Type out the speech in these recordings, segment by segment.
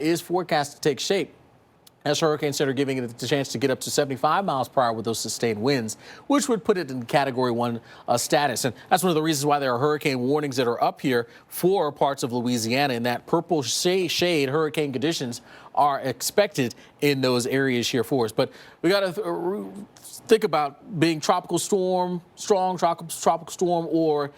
is forecast to take shape. As Hurricane Center giving it the chance to get up to 75 miles per hour with those sustained winds, which would put it in Category 1 status. And that's one of the reasons why there are hurricane warnings that are up here for parts of Louisiana. In that purple shade, hurricane conditions are expected in those areas here for us. But we got to think about being tropical storm, strong tropical storm, or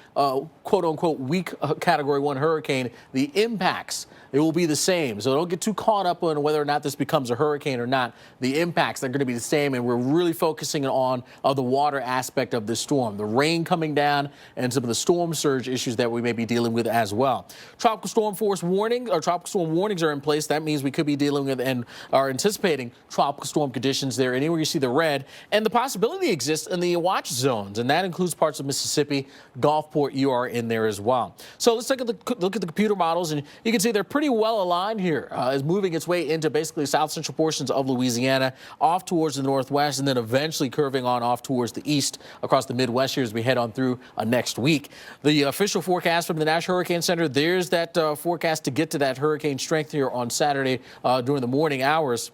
quote unquote weak Category 1 hurricane. The impacts, it will be the same. So don't get too caught up on whether or not this becomes a hurricane or not. The impacts, they're going to be the same, and we're really focusing on the water aspect of this storm, the rain coming down, and some of the storm surge issues that we may be dealing with as well. Tropical storm force warning, or tropical storm warnings are in place. That means we could be dealing with and are anticipating tropical storm conditions there. Anywhere you see the red, and the possibility exists in the watch zones, and that includes parts of Mississippi, Gulfport. You are in there as well. So let's take a look at the computer models, and you can see they're pretty well aligned here. Is moving its way into basically south central portions of Louisiana, off towards the northwest, and then eventually curving on off towards the east across the Midwest here as we head on through next week. The official forecast from the National Hurricane Center, there's that forecast to get to that hurricane strength here on Saturday during the morning hours.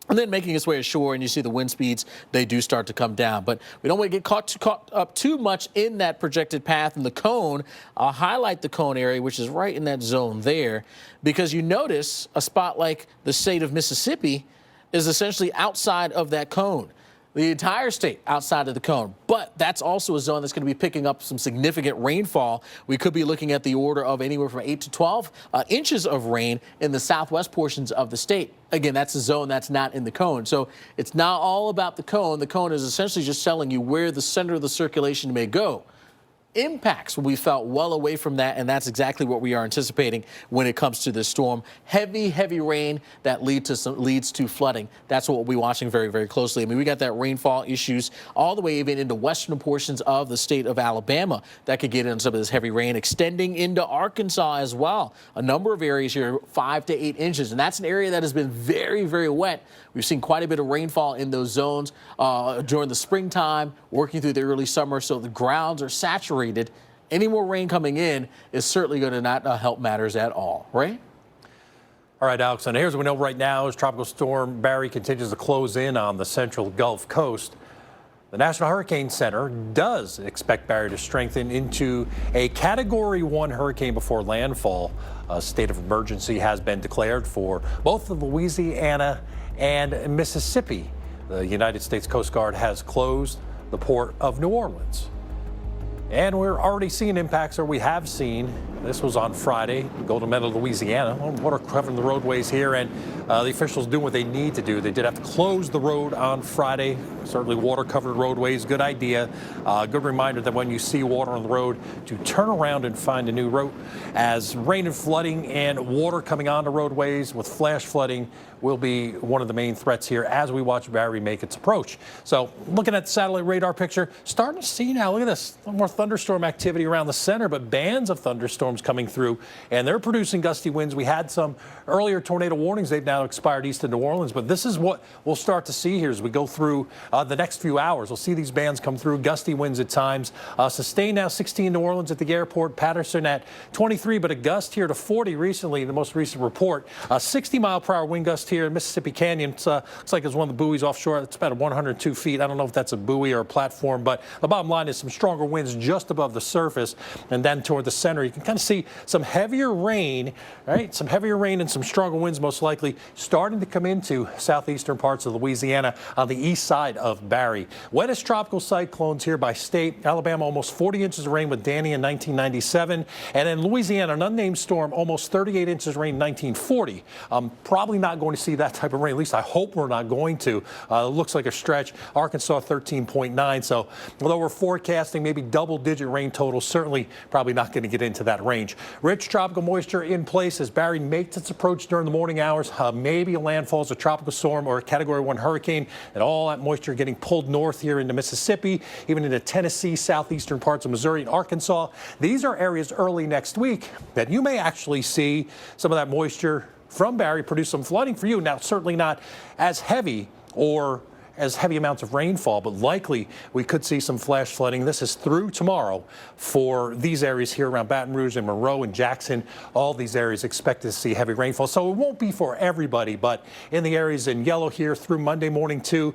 And then making its way ashore, and you see the wind speeds, they do start to come down. But we don't want to get caught up too much in that projected path in the cone. I'll highlight the cone area, which is right in that zone there, because you notice a spot like the state of Mississippi is essentially outside of that cone. The entire state outside of the cone. But that's also a zone that's going to be picking up some significant rainfall. We could be looking at the order of anywhere from 8 to 12 inches of rain in the southwest portions of the state. Again, that's a zone that's not in the cone. So it's not all about the cone. The cone is essentially just telling you where the center of the circulation may go. Impacts will be felt well away from that, and that's exactly what we are anticipating when it comes to this storm. Heavy rain that leads to flooding. That's what we'll be watching very, very closely. I mean, we got that rainfall issues all the way even into western portions of the state of Alabama that could get into some of this heavy rain, extending into Arkansas as well. A number of areas here, 5 to 8 inches, and that's an area that has been very, very wet. We've seen quite a bit of rainfall in those zones during the springtime, working through the early summer, so the grounds are saturated. Any more rain coming in is certainly going to not help matters at all, right? All right, Alex, and here's what we know right now as Tropical Storm Barry continues to close in on the central Gulf Coast. The National Hurricane Center does expect Barry to strengthen into a Category 1 hurricane before landfall. A state of emergency has been declared for both Louisiana and Mississippi. The United States Coast Guard has closed the port of New Orleans. And we're already seeing impacts, or we have seen. This was on Friday, Golden Meadow, Louisiana. Water covering the roadways here, and the officials doing what they need to do. They did have to close the road on Friday. Certainly water-covered roadways, good idea. Good reminder that when you see water on the road, to turn around and find a new route. As rain and flooding and water coming onto roadways with flash flooding will be one of the main threats here as we watch Barry make its approach. So looking at the satellite radar picture, starting to see now, look at this, a little more thunderstorm activity around the center, but bands of thunderstorms coming through, and they're producing gusty winds. We had some earlier tornado warnings. They've now expired east of New Orleans, but this is what we'll start to see here as we go through the next few hours. We'll see these bands come through, gusty winds at times. Sustained now 16 New Orleans at the airport, Patterson at 23, but a gust here to 40 recently, the most recent report. 60-mile-per-hour wind gust here in Mississippi Canyon. Looks like it's one of the buoys offshore. It's about 102 feet. I don't know if that's a buoy or a platform, but the bottom line is some stronger winds just above the surface. And then toward the center, you can kind of see some heavier rain, right? Some heavier rain and some stronger winds most likely starting to come into southeastern parts of Louisiana on the east side of Barry. Wettest tropical cyclones here by state. Alabama, almost 40 inches of rain with Danny in 1997. And in Louisiana, an unnamed storm, almost 38 inches of rain in 1940. Probably not going to see that type of rain. At least I hope we're not going to. Looks like a stretch. Arkansas 13.9. So although we're forecasting maybe double-digit rain totals, certainly probably not going to get into that range. Rich tropical moisture in place as Barry makes its approach during the morning hours. Maybe a landfall as a tropical storm or a Category 1 hurricane, and all that moisture getting pulled north here into Mississippi, even into Tennessee, southeastern parts of Missouri and Arkansas. These are areas early next week that you may actually see some of that moisture from Barry produce some flooding for you. Now, certainly not as heavy or as heavy amounts of rainfall, but likely we could see some flash flooding. This is through tomorrow for these areas here around Baton Rouge and Monroe and Jackson. All these areas expect to see heavy rainfall. So it won't be for everybody, but in the areas in yellow here through Monday morning too,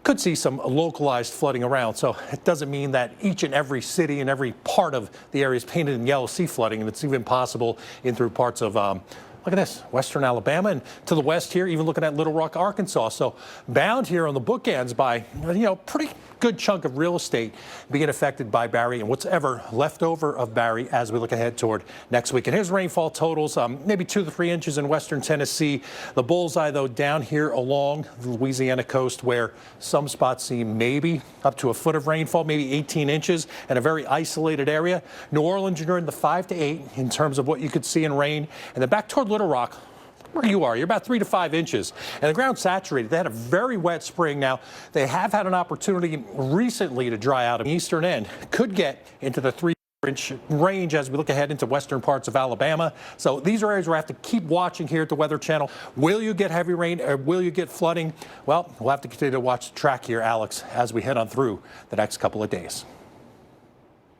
could see some localized flooding around. So it doesn't mean that each and every city and every part of the areas painted in yellow see flooding, and it's even possible in through parts of look at this, western Alabama, and to the west here, even looking at Little Rock, Arkansas. So bound here on the bookends by, pretty good chunk of real estate being affected by Barry and what's ever left over of Barry as we look ahead toward next week. And here's rainfall totals, maybe 2 to 3 inches in western Tennessee. The bullseye, though, down here along the Louisiana coast, where some spots see maybe up to a foot of rainfall, maybe 18 inches in a very isolated area. New Orleans, you're in the 5 to 8 in terms of what you could see in rain. And then back toward Little Rock, where you are, you're about 3 to 5 inches. And the ground's saturated. They had a very wet spring. Now, they have had an opportunity recently to dry out. On the eastern end could get into the 3-inch range as we look ahead into western parts of Alabama. So these are areas where I have to keep watching here at the Weather Channel. Will you get heavy rain or will you get flooding? Well, we'll have to continue to watch the track here, Alex, as we head on through the next couple of days.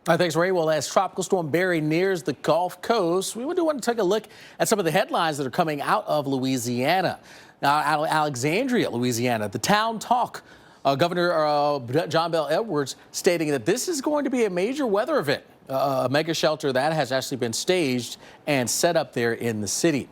All right, thanks, Ray. Well, as Tropical Storm Barry nears the Gulf Coast, we do want to take a look at some of the headlines that are coming out of Louisiana. Now, out of Alexandria, Louisiana, the town talk. Governor John Bel Edwards stating that this is going to be a major weather event, a mega shelter that has actually been staged and set up there in the city.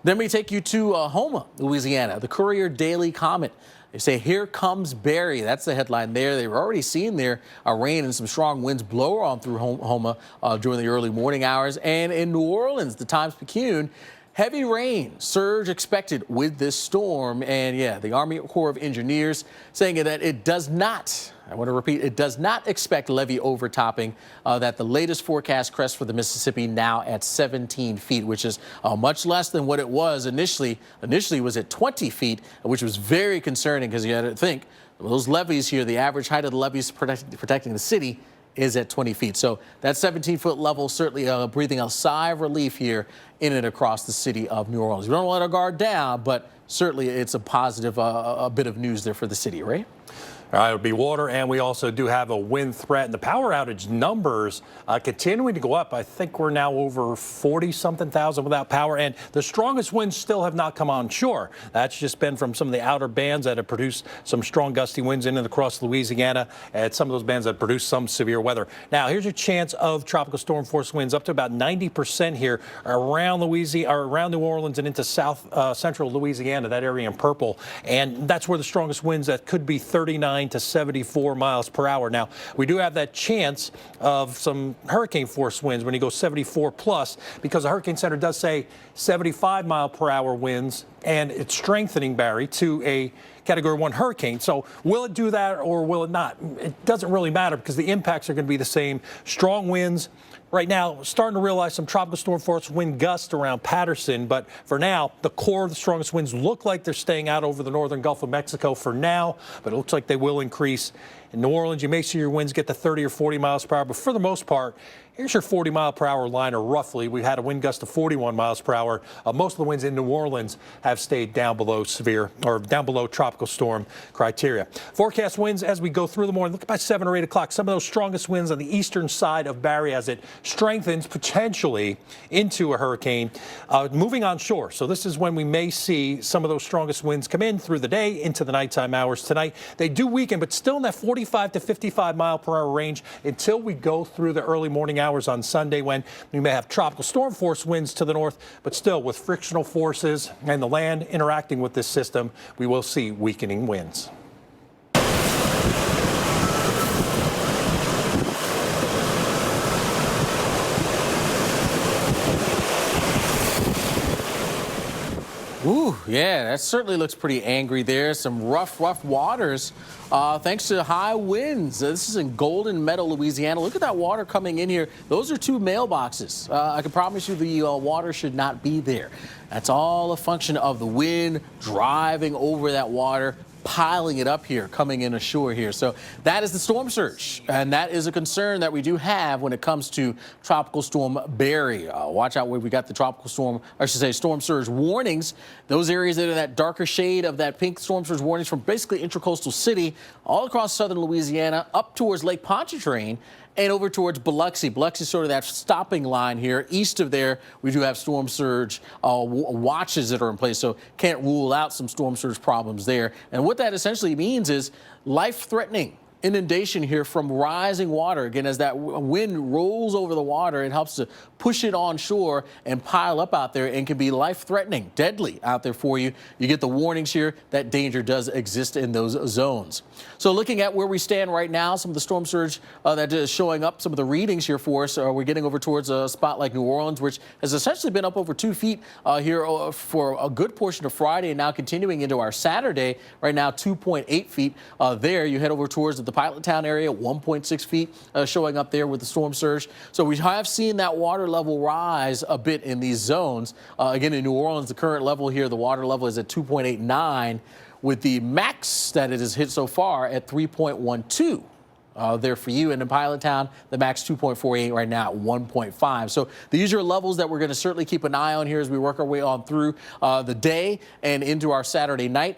Then we take you to Houma, Louisiana, the Courier Daily Comment. They say, here comes Barry. That's the headline there. They were already seeing there rain and some strong winds blow on through Houma during the early morning hours. And in New Orleans, the Times-Picayune, heavy rain surge expected with this storm. And yeah, the Army Corps of Engineers saying that it does not, I want to repeat, it does not expect levee overtopping. That the latest forecast crest for the Mississippi now at 17 feet, which is much less than what it was initially. Initially was at 20 feet, which was very concerning because you had to think those levees here, the average height of the levees protecting the city is at 20 feet. So that 17-foot level certainly breathing a sigh of relief here in and across the city of New Orleans. We don't let our guard down, but certainly it's a positive a bit of news there for the city, right? All right, it'll be water, and we also do have a wind threat. And the power outage numbers continuing to go up. I think we're now over 40-something thousand without power, and the strongest winds still have not come on shore. That's just been from some of the outer bands that have produced some strong gusty winds in and across Louisiana, and some of those bands that produced some severe weather. Now, here's your chance of tropical storm force winds up to about 90% here around Louisiana, or around New Orleans and into south central Louisiana, that area in purple, and that's where the strongest winds that could be 39 to 74 miles per hour. Now, we do have that chance of some hurricane force winds when you go 74 plus, because the Hurricane Center does say 75 mile per hour winds, and it's strengthening, Barry, to a Category 1 hurricane. So will it do that or will it not? It doesn't really matter because the impacts are going to be the same. Strong winds. Right now, starting to realize some tropical storm force wind gusts around Patterson, but for now, the core of the strongest winds look like they're staying out over the northern Gulf of Mexico for now, but it looks like they will increase. In New Orleans, you may see your winds get to 30 or 40 miles per hour, but for the most part, here's your 40 mile per hour liner roughly. We had a wind gust of 41 miles per hour. Most of the winds in New Orleans have stayed down below severe or down below tropical storm criteria. Forecast winds as we go through the morning. Look by 7 or 8 o'clock. Some of those strongest winds on the eastern side of Barry as it strengthens potentially into a hurricane moving on shore. So this is when we may see some of those strongest winds come in through the day into the nighttime hours tonight. They do weaken, but still in that 45 to 55 mile per hour range until we go through the early morning hours on Sunday, when we may have tropical storm force winds to the north, but still with frictional forces and the land interacting with this system, we will see weakening winds. Ooh, yeah, that certainly looks pretty angry there. Some rough waters thanks to high winds. This is in Golden Meadow, Louisiana. Look at that water coming in here. Those are 2 mailboxes. I can promise you the water should not be there. That's all a function of the wind driving over that water, piling it up here, coming in ashore here. So that is the storm surge, and that is a concern that we do have when it comes to Tropical Storm Barry. Watch out where we got the tropical storm, I should say storm surge warnings. Those areas that are in that darker shade of that pink storm surge warnings from basically Intracoastal City all across southern Louisiana up towards Lake Pontchartrain and over towards Biloxi. Biloxi is sort of that stopping line here. East of there, we do have storm surge watches that are in place, so can't rule out some storm surge problems there. And what that essentially means is life-threatening inundation here from rising water. Again, as that wind rolls over the water, it helps to push it on shore and pile up out there and can be life-threatening, deadly out there for you. You get the warnings here that danger does exist in those zones. So looking at where we stand right now, some of the storm surge that is showing up, some of the readings here for us, we're getting over towards a spot like New Orleans, which has essentially been up over 2 feet here for a good portion of Friday and now continuing into our Saturday. Right now, 2.8 feet there. You head over towards the Pilot Town area, 1.6 feet showing up there with the storm surge. So we have seen that water level rise a bit in these zones. Again, in New Orleans, the current level here, the water level is at 2.89 with the max that it has hit so far at 3.12. There for you. And in Pilot Town, the max 2.48 right now at 1.5. So these are levels that we're going to certainly keep an eye on here as we work our way on through the day and into our Saturday night.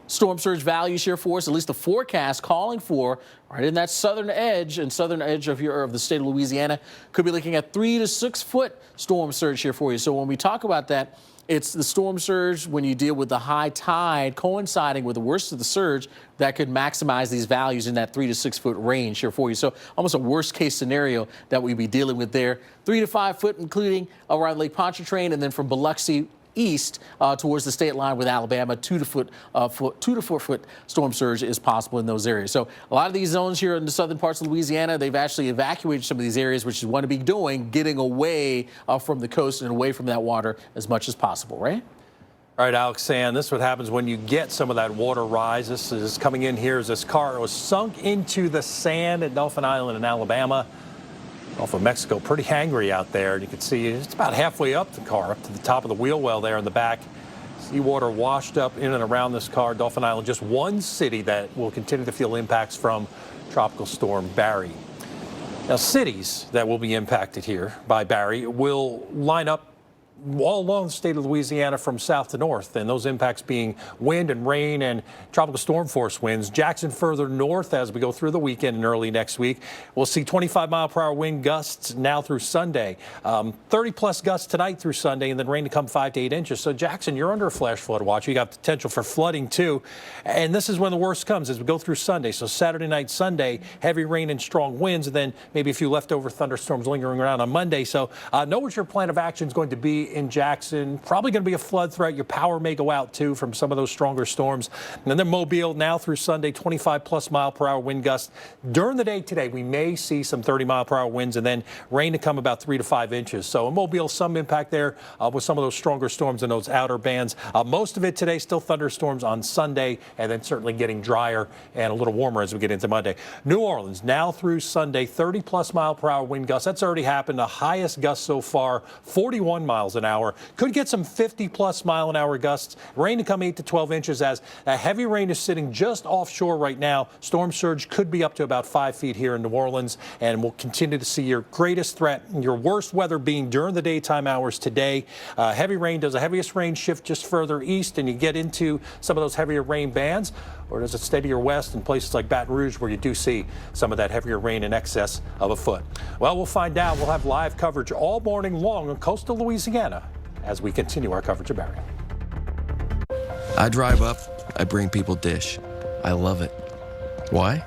Storm surge values here for us, at least the forecast calling for right in that southern edge of the state of Louisiana, could be looking at 3 to 6 foot storm surge here for you. So when we talk about that, it's the storm surge when you deal with the high tide coinciding with the worst of the surge that could maximize these values in that 3 to 6 foot range here for you. So almost a worst case scenario that we'd be dealing with there. 3 to 5 foot, including around Lake Pontchartrain, and then from Biloxi east towards the state line with Alabama, 2 to 4 foot storm surge is possible in those areas. So a lot of these zones here in the southern parts of Louisiana, they've actually evacuated some of these areas, which is what to be doing, getting away from the coast and away from that water as much as possible, right? All right, Alex, and this is what happens when you get some of that water rise. This is coming in here as this car was sunk into the sand at Dauphin Island in Alabama. Gulf of Mexico, pretty hangry out there. And you can see it's about halfway up the car, up to the top of the wheel well there in the back. Seawater washed up in and around this car. Dauphin Island, just one city that will continue to feel impacts from Tropical Storm Barry. Now, cities that will be impacted here by Barry will line up all along the state of Louisiana from south to north, and those impacts being wind and rain and tropical storm force winds. Jackson further north as we go through the weekend and early next week. We'll see 25-mile-per-hour wind gusts now through Sunday. 30-plus gusts tonight through Sunday, and then rain to come 5 to 8 inches. So, Jackson, you're under a flash flood watch. You got potential for flooding, too. And this is when the worst comes as we go through Sunday. So, Saturday night, Sunday, heavy rain and strong winds, and then maybe a few leftover thunderstorms lingering around on Monday. So, know what your plan of action is going to be in Jackson. Probably going to be a flood threat. Your power may go out, too, from some of those stronger storms. And then Mobile, now through Sunday, 25-plus mile-per-hour wind gusts. During the day today, we may see some 30-mile-per-hour winds and then rain to come about 3 to 5 inches. So in Mobile, some impact there with some of those stronger storms in those outer bands. Most of it today, still thunderstorms on Sunday, and then certainly getting drier and a little warmer as we get into Monday. New Orleans, now through Sunday, 30-plus mile-per-hour wind gusts. That's already happened. The highest gust so far, 41 miles an hour. Could get some 50-plus mile-an-hour gusts. Rain to come 8 to 12 inches as a heavy rain is sitting just offshore right now. Storm surge could be up to about 5 feet here in New Orleans, and we'll continue to see your greatest threat, your worst weather being during the daytime hours today. Heavy rain, does the heaviest rain shift just further east and you get into some of those heavier rain bands, or does it stay to your west in places like Baton Rouge where you do see some of that heavier rain in excess of a foot? Well, we'll find out. We'll have live coverage all morning long on coastal Louisiana as we continue our coverage of Barry. I drive up, I bring people Dish. I love it. Why?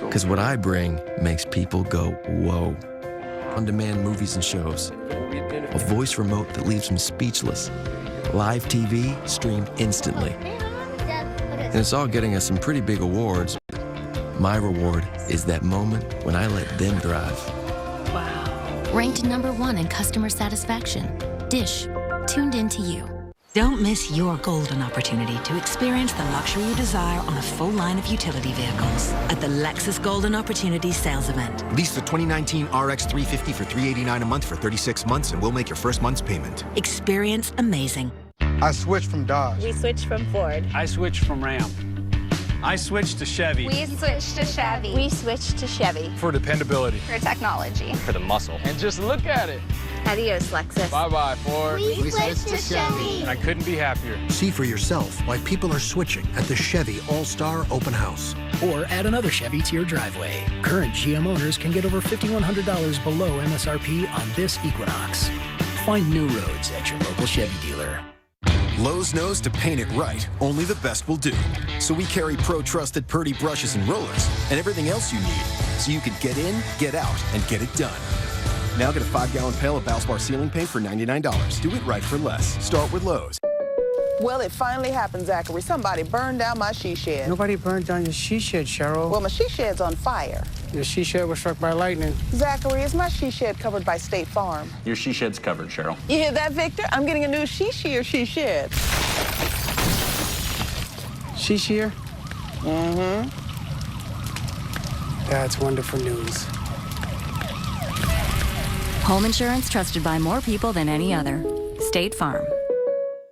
Because what I bring makes people go, whoa. On-demand movies and shows. A voice remote that leaves them speechless. Live TV streamed instantly. And it's all getting us some pretty big awards. My reward is that moment when I let them drive. Wow. Ranked #1 in customer satisfaction. Dish, tuned into you. Don't miss your golden opportunity to experience the luxury you desire on a full line of utility vehicles at the Lexus Golden Opportunity Sales Event. Lease the 2019 RX 350 for $389 a month for 36 months, and we'll make your first month's payment. Experience amazing. I switched from Dodge. We switched from Ford. I switched from Ram. I switched to Chevy. We switched to Chevy. We switched to Chevy. For dependability. For technology. For the muscle. And just look at it. Adios, Lexus. Bye-bye, Ford. We switched to Chevy. I couldn't be happier. See for yourself why people are switching at the Chevy All-Star Open House. Or add another Chevy to your driveway. Current GM owners can get over $5,100 below MSRP on this Equinox. Find new roads at your local Chevy dealer. Lowe's knows to paint it right, only the best will do. So we carry pro-trusted Purdy brushes and rollers and everything else you need so you can get in, get out, and get it done. Now get a 5-gallon pail of Valspar ceiling paint for $99. Do it right for less. Start with Lowe's. Well, it finally happened, Zachary. Somebody burned down my she shed. Nobody burned down your she shed, Cheryl. Well, my she shed's on fire. Your she shed was struck by lightning. Zachary, is my she shed covered by State Farm? Your she shed's covered, Cheryl. You hear that, Victor? I'm getting a new she shed. She shear? Mm-hmm. That's wonderful news. Home insurance trusted by more people than any other. State Farm.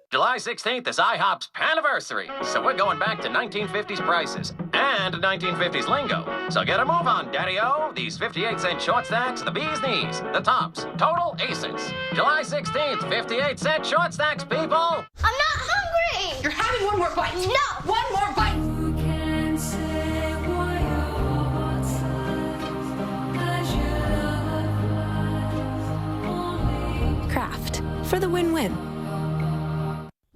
July 16th is IHOP's Paniversary, so we're going back to 1950s prices and 1950s lingo. So get a move on, Daddy-O. These 58-cent short stacks, the bee's knees, the tops, total aces. July 16th, 58-cent short stacks, people. I'm not hungry. You're having one more bite. No. One more bite. Kraft, for the win-win.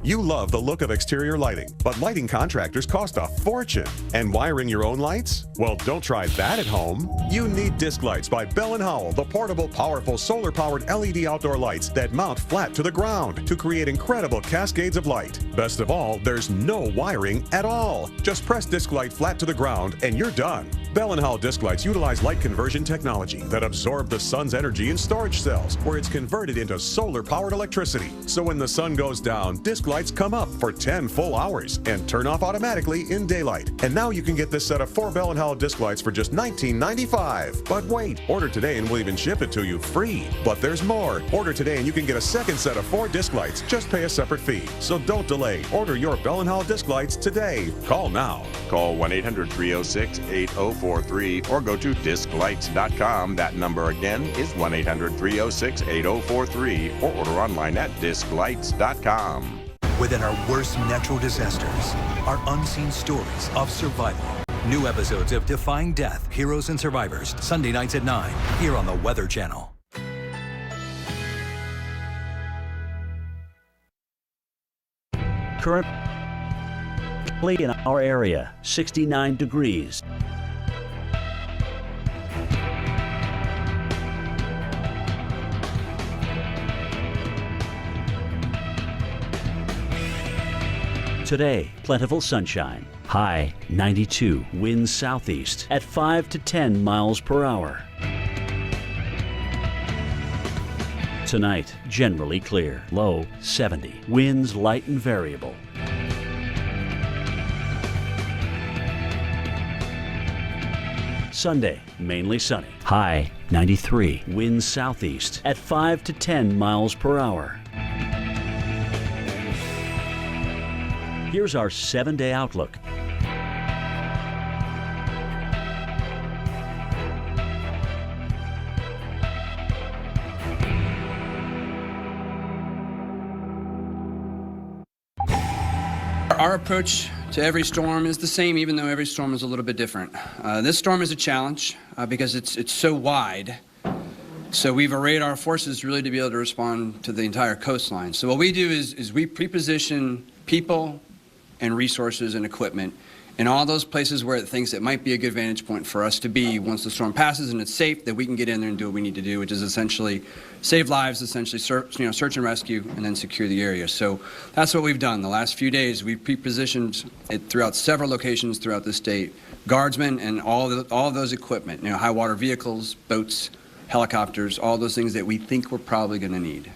You love the look of exterior lighting, but lighting contractors cost a fortune. And wiring your own lights? Well, don't try that at home. You need Disc Lights by Bell & Howell, the portable, powerful, solar-powered LED outdoor lights that mount flat to the ground to create incredible cascades of light. Best of all, there's no wiring at all. Just press Disc Light flat to the ground and you're done. Bell & Howell Disc Lights utilize light conversion technology that absorb the sun's energy in storage cells, where it's converted into solar-powered electricity. So when the sun goes down, Disc Lights come up for 10 full hours and turn off automatically in daylight. And now you can get this set of 4 Bell & Howell Disc Lights for just $19.95. But wait, order today and we'll even ship it to you free. But there's more. Order today and you can get a second set of 4 disc lights. Just pay a separate fee. So don't delay. Order your Bell & Howell Disc Lights today. Call now. Call 1-800-306-8043 or go to disclights.com. That number again is 1-800-306-8043 or order online at disclights.com. Within our worst natural disasters are unseen stories of survival. New episodes of Defying Death, Heroes and Survivors, Sunday nights at 9, here on the Weather Channel. Currently in our area, 69 degrees. Today, plentiful sunshine. High 92, winds southeast at 5 to 10 miles per hour. Tonight, generally clear. Low 70, winds light and variable. Sunday, mainly sunny. High 93, winds southeast at 5 to 10 miles per hour. Here's our 7-day outlook. Our approach to every storm is the same, even though every storm is a little bit different. This storm is a challenge because it's so wide. So we've arrayed our forces really to be able to respond to the entire coastline. So what we do is we pre-position people and resources and equipment in all those places where it thinks it might be a good vantage point for us to be once the storm passes and it's safe, that we can get in there and do what we need to do, which is essentially save lives, essentially search and rescue, and then secure the area. So that's what we've done. The last few days, we've pre-positioned it throughout several locations throughout the state, guardsmen and all of those equipment, high water vehicles, boats, helicopters, all those things that we think we're probably going to need.